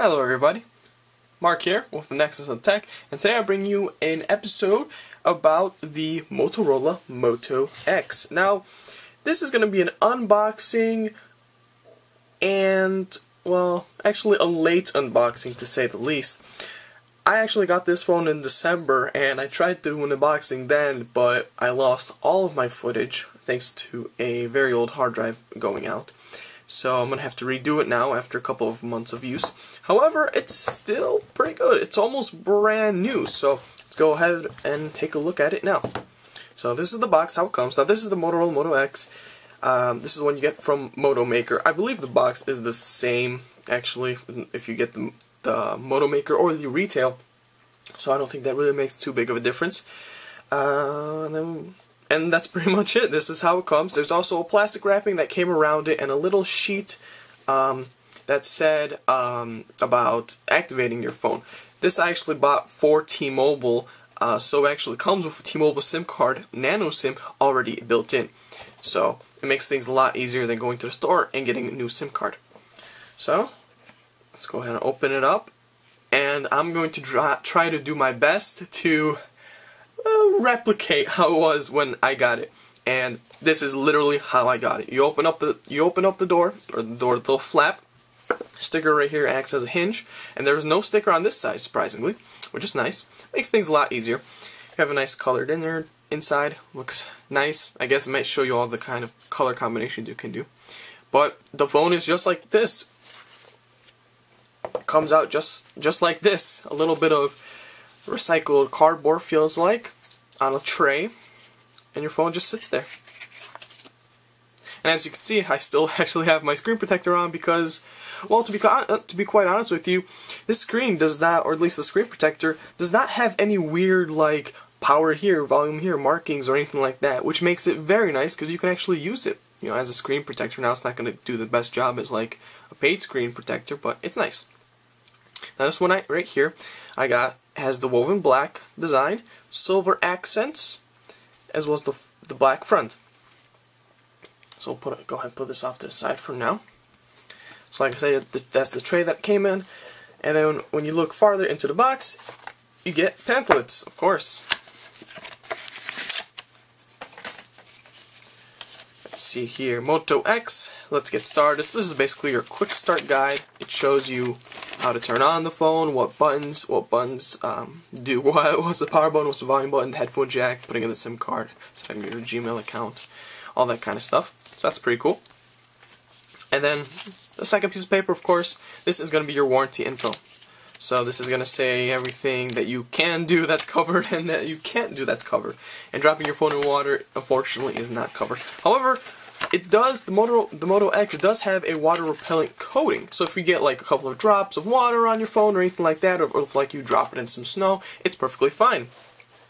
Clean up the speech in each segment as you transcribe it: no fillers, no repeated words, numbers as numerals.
Hello everybody, Mark here with the Nexus of Tech, and today I bring you an episode about the Motorola Moto X. Now, this is going to be an unboxing and, well, actually a late unboxing to say the least. I actually got this phone in December and I tried to do an unboxing then, but I lost all of my footage thanks to a very old hard drive going out. So I'm going to have to redo it now after a couple of months of use. However, it's still pretty good. It's almost brand new. So let's go ahead and take a look at it now. So this is the box, how it comes. Now this is the Motorola Moto X. This is the one you get from Moto Maker. I believe the box is the same, actually, if you get the Moto Maker or the retail. So I don't think that really makes too big of a difference. And that's pretty much it. This is how it comes. There's also a plastic wrapping that came around it and a little sheet that said about activating your phone. This I actually bought for T-Mobile, so it actually comes with a T-Mobile SIM card, nano SIM, already built in. So it makes things a lot easier than going to the store and getting a new SIM card. So let's go ahead and open it up, and I'm going to try to do my best to replicate how it was when I got it. And this is literally how I got it. You open up the door, or the little flap. Sticker right here acts as a hinge, and there's no sticker on this side, surprisingly, which is nice. Makes things a lot easier. You have a nice colored inner inside. Looks nice. I guess it might show you all the kind of color combinations you can do. But the phone is just like this. It comes out just like this. A little bit of recycled cardboard, feels like, on a tray, and your phone just sits there. And as you can see, I still actually have my screen protector on because, well, to be quite honest with you, this screen does not, or at least the screen protector, does not have any weird, like, power here, volume here, markings, or anything like that, which makes it very nice because you can actually use it, you know, as a screen protector. Now, it's not going to do the best job as, like, a paid screen protector, but it's nice. Now, this one right here, I got, has the woven black design, silver accents, as well as the black front. So we'll go ahead and put this off to the side for now. So like I said, that's the tray that came in, and then when you look farther into the box, you get pamphlets, of course. Let's see here, Moto X. Let's get started. So this is basically your quick start guide. It shows you how to turn on the phone, what buttons do, what's the power button, what's the volume button, the headphone jack, putting in the SIM card, setting your Gmail account, all that kind of stuff. So that's pretty cool. And then the second piece of paper, of course, this is going to be your warranty info. So this is going to say everything that you can do that's covered and that you can't do that's covered. And dropping your phone in water, unfortunately, is not covered. However, it does, the Moto X does have a water repellent coating. So if you get like a couple of drops of water on your phone or anything like that, or if like you drop it in some snow, it's perfectly fine.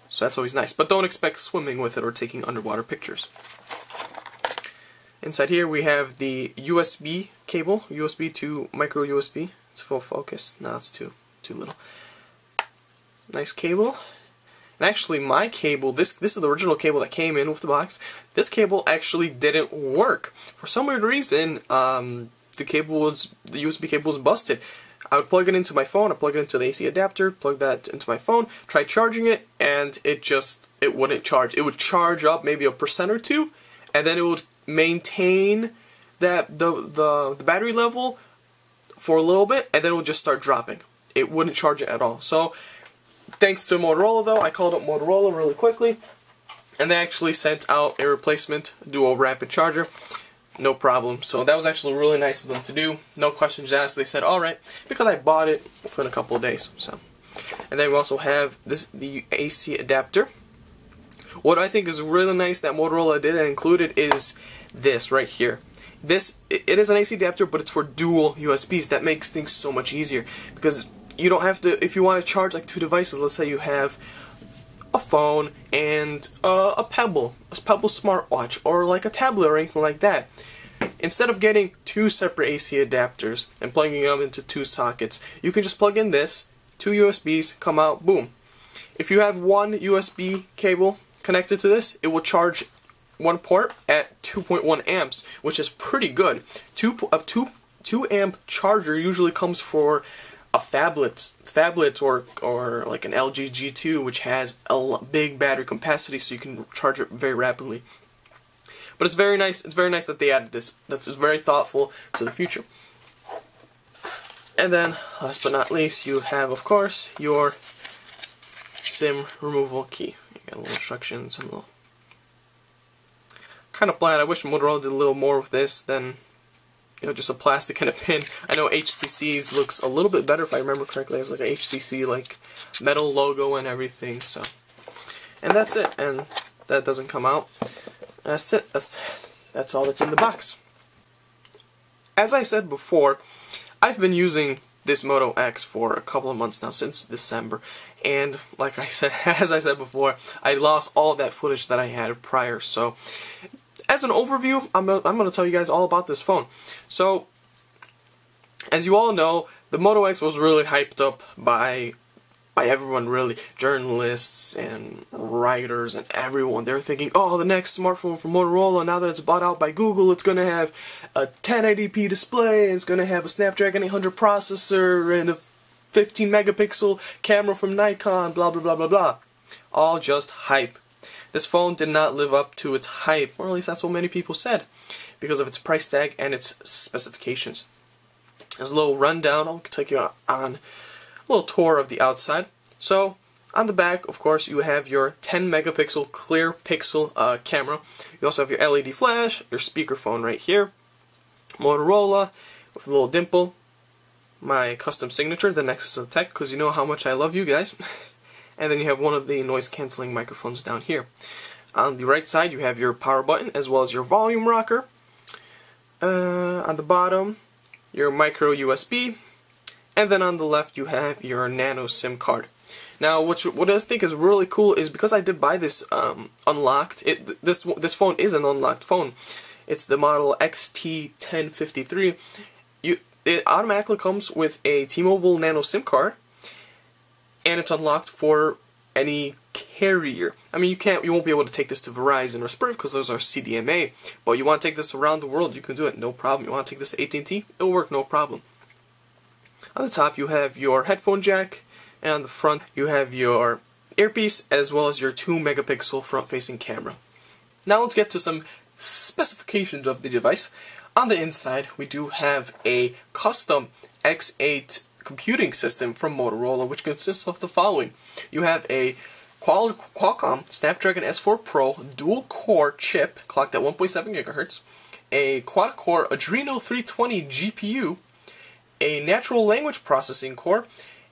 So that's always nice. But don't expect swimming with it or taking underwater pictures. Inside here we have the USB cable, USB to micro USB. It's full focus. No, it's too little. Nice cable. And actually my cable, this is the original cable that came in with the box. This cable actually didn't work. For some weird reason, the USB cable was busted. I would plug it into my phone, I plug it into the AC adapter, plug that into my phone, try charging it, and it wouldn't charge. It would charge up maybe 1% or 2%, and then it would maintain the battery level for a little bit, and then it would just start dropping. It wouldn't charge it at all. So thanks to Motorola, though, I called up Motorola really quickly, and they actually sent out a replacement dual rapid charger. No problem. So that was actually really nice of them to do. No questions asked. They said, alright, because I bought it within a couple of days. So, and then we also have the AC adapter. What I think is really nice that Motorola did and included is this right here. It is an AC adapter, but it's for dual USBs. That makes things so much easier because you don't have to, if you want to charge like 2 devices, let's say you have a phone and a Pebble smartwatch, or like a tablet or anything like that. Instead of getting 2 separate AC adapters and plugging them into 2 sockets, you can just plug in this, 2 USBs, come out, boom. If you have one USB cable connected to this, it will charge one port at 2.1 amps, which is pretty good. 2 amp charger usually comes for a phablet or like an LG G2, which has a big battery capacity, so you can charge it very rapidly. But it's very nice. It's very nice that they added this. That's very thoughtful to the future. And then, last but not least, you have, of course, your SIM removal key. You got a little instructions and a little. Kind of bland. I wish Motorola did a little more with this than, you know, just a plastic and a pin. I know HTC's looks a little bit better, if I remember correctly. It has like a HTC like metal logo and everything. So, and that's it. And that doesn't come out. That's it. That's all that's in the box. As I said before, I've been using this Moto X for a couple of months now, since December, and like I said, as I said before, I lost all of that footage that I had prior. So, as an overview, I'm going to tell you guys all about this phone. So, as you all know, the Moto X was really hyped up by everyone, really. Journalists and writers and everyone. They're thinking, oh, the next smartphone from Motorola, now that it's bought out by Google, it's going to have a 1080p display, it's going to have a Snapdragon 800 processor, and a 15 megapixel camera from Nikon, blah blah blah blah blah. All just hype. This phone did not live up to its hype, or at least that's what many people said, because of its price tag and its specifications. As a little rundown, I'll take you on a little tour of the outside. So, on the back, of course, you have your 10 megapixel clear pixel camera. You also have your LED flash, your speakerphone right here, Motorola with a little dimple, my custom signature, the Nexus of Tech, because you know how much I love you guys. And then you have one of the noise cancelling microphones down here. On the right side, you have your power button as well as your volume rocker. On the bottom, your micro USB. And then on the left, you have your nano SIM card. Now, what I think is really cool is, because I did buy this unlocked. This phone is an unlocked phone. It's the model XT1053. It automatically comes with a T-Mobile nano SIM card, and it's unlocked for any carrier. I mean, you won't be able to take this to Verizon or Sprint because those are CDMA. But you want to take this around the world, you can do it, no problem. You want to take this to AT&T, it'll work, no problem. On the top, you have your headphone jack, and on the front, you have your earpiece as well as your 2 megapixel front-facing camera. Now let's get to some specifications of the device. On the inside, we do have a custom X8 computing system from Motorola, which consists of the following. You have a Qualcomm Snapdragon S4 Pro dual-core chip clocked at 1.7 GHz, a quad-core Adreno 320 GPU, a natural language processing core,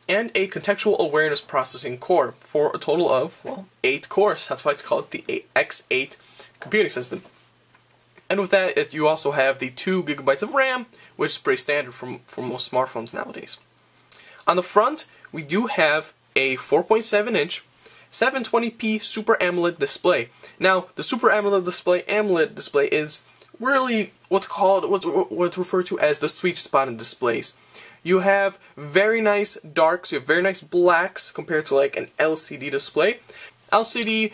and a contextual awareness processing core, for a total of, well, 8 cores. That's why it's called the X8 computing system. And with that, you also have the 2 GB of RAM, which is pretty standard for most smartphones nowadays. On the front, we do have a 4.7-inch 720p Super AMOLED display. Now, the Super AMOLED display is really what's referred to as the sweet spot in displays. You have very nice darks, you have very nice blacks compared to like an LCD display. LCD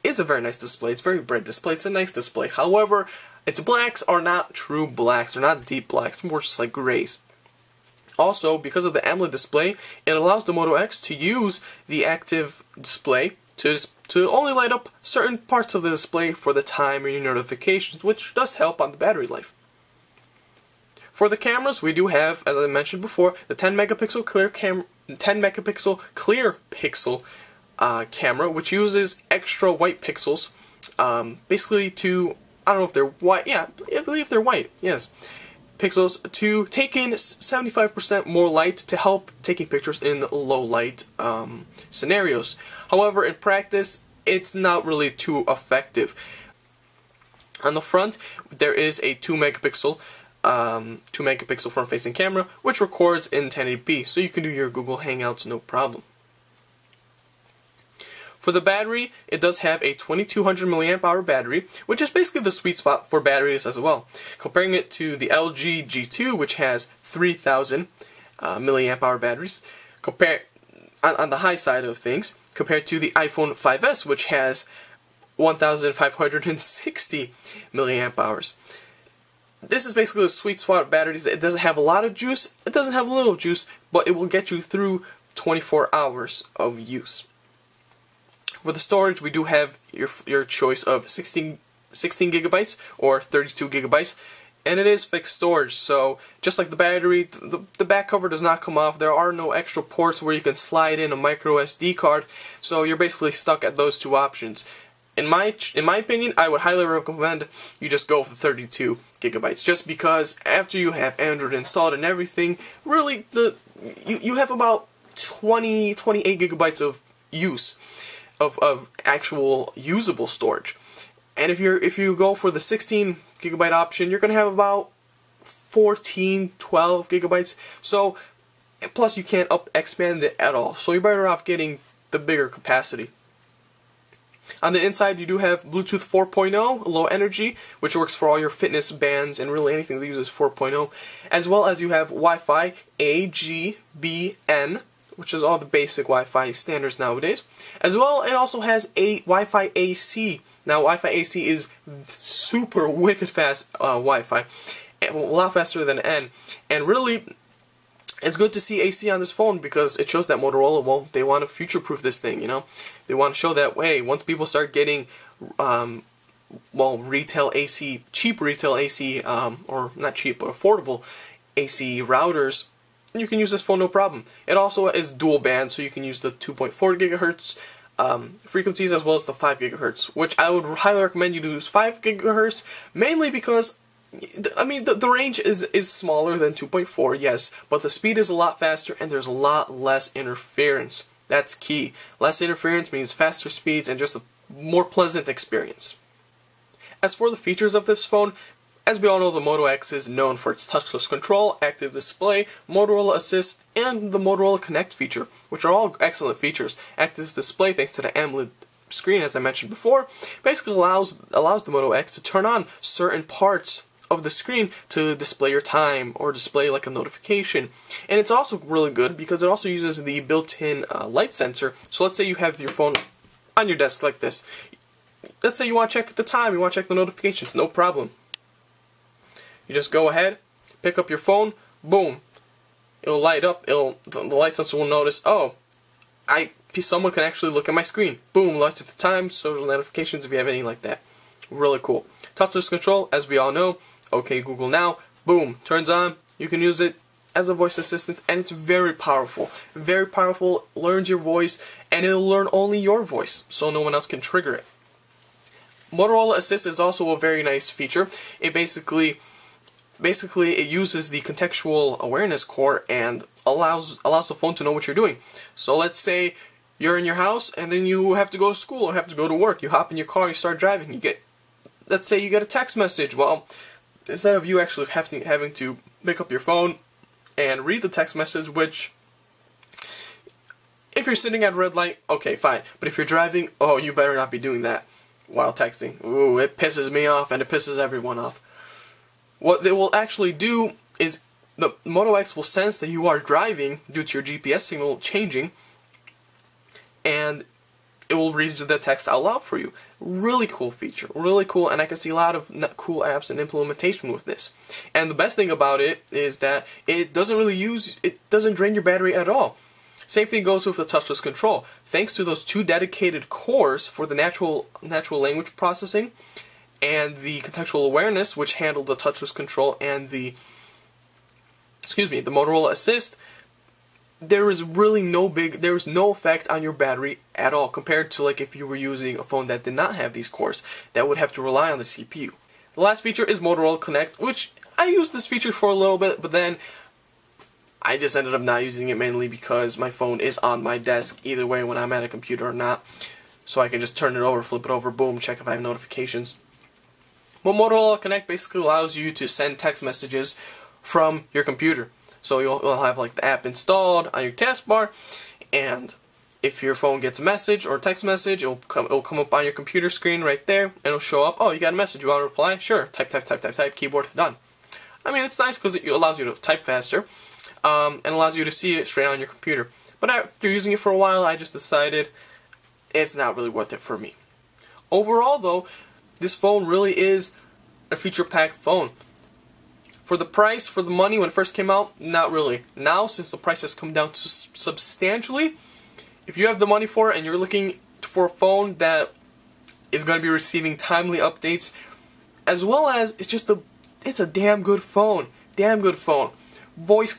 is a very nice display, it's a very bright display, it's a nice display. However, its blacks are not true blacks, they're not deep blacks, they're more just like grays. Also, because of the AMOLED display, it allows the Moto X to use the active display to only light up certain parts of the display for the time and notifications, which does help on the battery life. For the cameras, we do have, as I mentioned before, the 10 megapixel clear pixel camera, which uses extra white pixels, basically to, I don't know if they're white, yeah, I believe they're white, yes, pixels to take in 75% more light to help taking pictures in low light scenarios. However, in practice, it's not really too effective. On the front, there is a 2 megapixel front-facing camera, which records in 1080p, so you can do your Google Hangouts no problem. For the battery, it does have a 2200 mAh battery, which is basically the sweet spot for batteries as well. Comparing it to the LG G2, which has 3000 mAh batteries, on the high side of things, compared to the iPhone 5S, which has 1560 mAh. this is basically the sweet spot of batteries. It doesn't have a lot of juice, it doesn't have a little juice, but it will get you through 24 hours of use. For the storage, we do have your choice of 16 gigabytes or 32 gigabytes, and it is fixed storage. So just like the battery, the back cover does not come off. There are no extra ports where you can slide in a micro SD card, so you're basically stuck at those two options. In my opinion, I would highly recommend you just go for 32 gigabytes, just because after you have Android installed and everything, really you have about 28 gigabytes of use of actual usable storage. And if you go for the 16 gigabyte option, you're going to have about 12 gigabytes. So plus you can't expand it at all. So you're better off getting the bigger capacity. On the inside, you do have Bluetooth 4.0, low energy, which works for all your fitness bands and really anything that uses 4.0, as well as you have Wi-Fi A, G, B, N, which is all the basic Wi-Fi standards nowadays. As well, it also has a Wi-Fi AC. Now, Wi-Fi AC is super wicked fast Wi-Fi, a lot faster than N, and really, it's good to see AC on this phone because it shows that Motorola, well, they want to future-proof this thing, you know? They want to show that, hey, once people start getting, well, retail AC, cheap retail AC, or not cheap, but affordable AC routers, you can use this phone no problem. It also is dual band, so you can use the 2.4 gigahertz frequencies as well as the 5 gigahertz, which I would highly recommend you use 5 gigahertz, mainly because I mean, the range is smaller than 2.4, yes, but the speed is a lot faster and there's a lot less interference. That's key. Less interference means faster speeds and just a more pleasant experience. As for the features of this phone, as we all know, the Moto X is known for its touchless control, active display, Motorola Assist, and the Motorola Connect feature, which are all excellent features. Active display, thanks to the AMOLED screen, as I mentioned before, basically allows the Moto X to turn on certain parts of the screen to display your time or display like a notification. And it's also really good because it also uses the built-in light sensor. So let's say you have your phone on your desk like this. Let's say you want to check the time, you want to check the notifications, no problem. You just go ahead, pick up your phone, boom, it'll light up, the light sensor will notice, oh, someone can actually look at my screen. Boom, lights up the time, social notifications if you have anything like that. Really cool. Touchless control, as we all know, okay Google now, boom, turns on, you can use it as a voice assistant, and it's very powerful, learns your voice, and it'll learn only your voice, so no one else can trigger it. Motorola Assist is also a very nice feature. It basically it uses the contextual awareness core and allows the phone to know what you're doing. So let's say you're in your house and then you have to go to school or have to go to work. You hop in your car, you start driving, let's say you get a text message. Well, instead of you actually having to pick up your phone and read the text message, which if you're sitting at a red light, okay, fine. But if you're driving, oh, you better not be doing that while texting. Ooh, it pisses me off and it pisses everyone off. What they will actually do is the Moto X will sense that you are driving due to your GPS signal changing, and it will read the text out loud for you. Really cool feature, really cool, and I can see a lot of cool apps and implementation with this. And the best thing about it is that it doesn't drain your battery at all. Same thing goes with the touchless control. Thanks to those two dedicated cores for the natural language processing and the contextual awareness, which handle the touchless control and the Motorola Assist, there is no effect on your battery at all compared to like if you were using a phone that did not have these cores that would have to rely on the CPU. The last feature is Motorola Connect, which I used this feature for a little bit, but then I just ended up not using it mainly because my phone is on my desk either way when I'm at a computer or not, so I can just turn it over, flip it over, boom, check if I have notifications. Well, Motorola Connect basically allows you to send text messages from your computer. So you'll have like the app installed on your taskbar, and if your phone gets a message or a text message, it'll come up on your computer screen right there, and it'll show up, oh, you got a message, you want to reply? Sure, type, keyboard, done. I mean, it's nice because it allows you to type faster, and allows you to see it straight on your computer. But after using it for a while, I just decided it's not really worth it for me. Overall, though, this phone really is a feature-packed phone. For the price, for the money when it first came out, not really. Now, since the price has come down substantially, if you have the money for it and you're looking for a phone that is going to be receiving timely updates, as well as it's a damn good phone. Damn good phone. Voice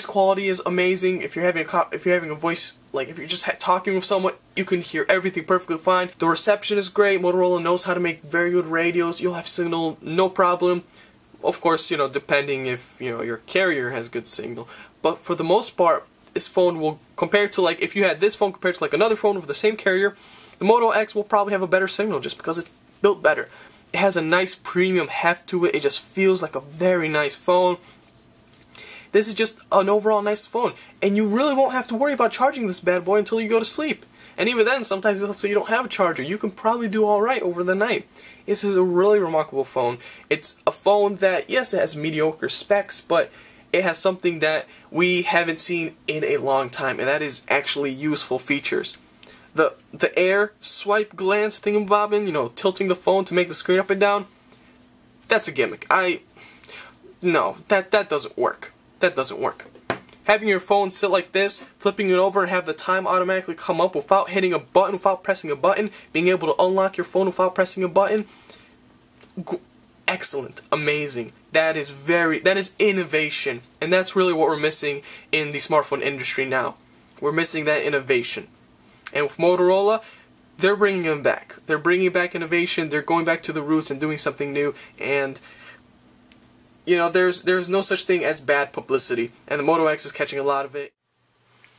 quality is amazing. If you're having a voice, like if you're just talking with someone, you can hear everything perfectly fine. The reception is great. Motorola knows how to make very good radios. You'll have signal, no problem. Of course, you know, depending if, you know, your carrier has good signal. But for the most part, this phone will, compared to like, if you had this phone compared to like another phone with the same carrier, the Moto X will probably have a better signal just because it's built better. It has a nice premium heft to it. It just feels like a very nice phone. This is just an overall nice phone. And you really won't have to worry about charging this bad boy until you go to sleep. And even then, sometimes let's say you don't have a charger, you can probably do alright over the night. This is a really remarkable phone. It's a phone that, yes, it has mediocre specs, but it has something that we haven't seen in a long time, and that is actually useful features. The air swipe glance thingamabobbing, you know, tilting the phone to make the screen up and down, that's a gimmick. No, that doesn't work. That doesn't work. Having your phone sit like this, flipping it over and have the time automatically come up without hitting a button, without pressing a button, being able to unlock your phone without pressing a button, excellent, amazing. That is innovation, and that's really what we're missing in the smartphone industry now. We're missing that innovation. And with Motorola, they're bringing them back. They're bringing back innovation, they're going back to the roots and doing something new, and you know, there's no such thing as bad publicity, and the Moto X is catching a lot of it.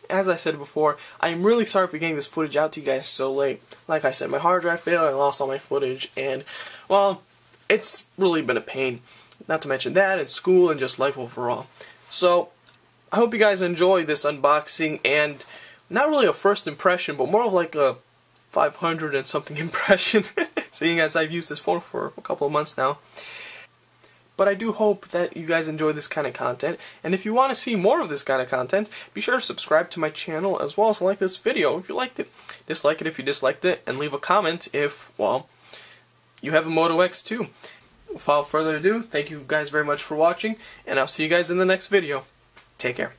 As I said before, I am really sorry for getting this footage out to you guys so late. Like I said, my hard drive failed, I lost all my footage, and, well, it's really been a pain. Not to mention that, and school, and just life overall. So, I hope you guys enjoy this unboxing, and not really a first impression, but more of like a 500 and something impression, seeing as I've used this phone for a couple of months now. But I do hope that you guys enjoy this kind of content, and if you want to see more of this kind of content, be sure to subscribe to my channel as well as like this video if you liked it. Dislike it if you disliked it, and leave a comment if, well, you have a Moto X too. Without further ado, thank you guys very much for watching, and I'll see you guys in the next video. Take care.